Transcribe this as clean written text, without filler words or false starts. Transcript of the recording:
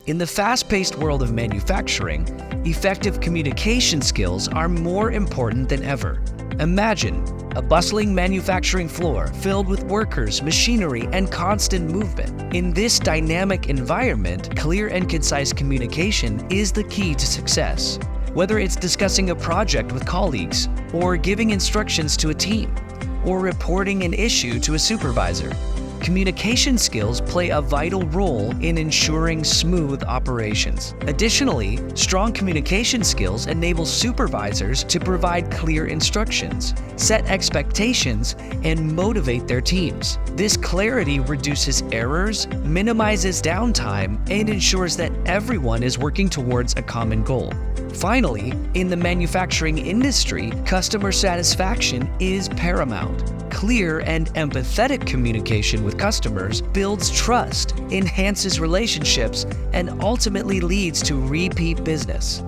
In the fast-paced world of manufacturing, effective communication skills are more important than ever. Imagine a bustling manufacturing floor filled with workers, machinery, and constant movement. In this dynamic environment, clear and concise communication is the key to success. Whether it's discussing a project with colleagues, or giving instructions to a team, or reporting an issue to a supervisor, communication skills play a vital role in ensuring smooth operations. Additionally, strong communication skills enable supervisors to provide clear instructions, set expectations, and motivate their teams. This clarity reduces errors, minimizes downtime, and ensures that everyone is working towards a common goal. Finally, in the manufacturing industry, customer satisfaction is paramount. Clear and empathetic communication with customers builds trust, enhances relationships, and ultimately leads to repeat business.